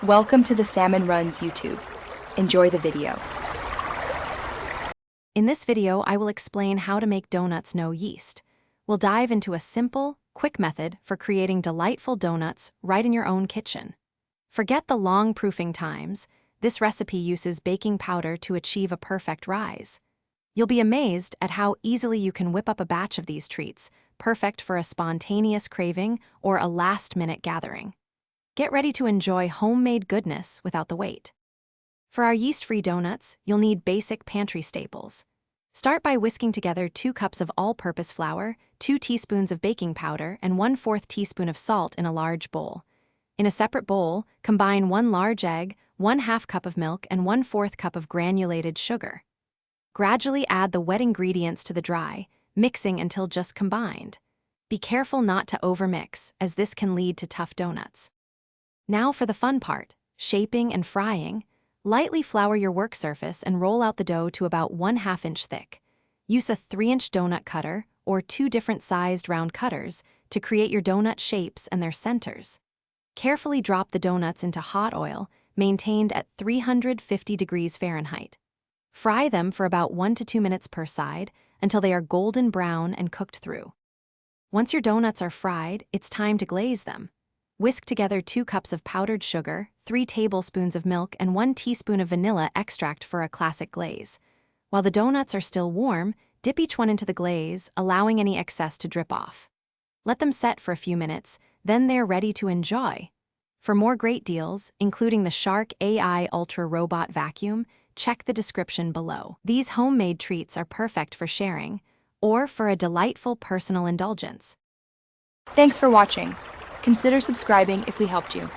Welcome to the Salmon Runs YouTube. Enjoy the video. In this video, I will explain how to make donuts no yeast. We'll dive into a simple, quick method for creating delightful donuts right in your own kitchen. Forget the long proofing times. This recipe uses baking powder to achieve a perfect rise. You'll be amazed at how easily you can whip up a batch of these treats, perfect for a spontaneous craving or a last-minute gathering. Get ready to enjoy homemade goodness without the wait. For our yeast-free donuts, you'll need basic pantry staples. Start by whisking together 2 cups of all-purpose flour, 2 teaspoons of baking powder, and 1/4 teaspoon of salt in a large bowl. In a separate bowl, combine 1 large egg, 1/2 cup of milk, and 1/4 cup of granulated sugar. Gradually add the wet ingredients to the dry, mixing until just combined. Be careful not to overmix, as this can lead to tough donuts. Now for the fun part, shaping and frying. Lightly flour your work surface and roll out the dough to about 1/2 inch thick. Use a 3-inch donut cutter or 2 different sized round cutters to create your donut shapes and their centers. Carefully drop the donuts into hot oil, maintained at 350 degrees Fahrenheit. Fry them for about 1 to 2 minutes per side until they are golden brown and cooked through. Once your donuts are fried, it's time to glaze them. Whisk together 2 cups of powdered sugar, 3 tablespoons of milk, and 1 teaspoon of vanilla extract for a classic glaze. While the donuts are still warm, dip each one into the glaze, allowing any excess to drip off. Let them set for a few minutes, then they're ready to enjoy. For more great deals, including the Shark AI Ultra Robot Vacuum, check the description below. These homemade treats are perfect for sharing or for a delightful personal indulgence. Thanks for watching. Consider subscribing if we helped you.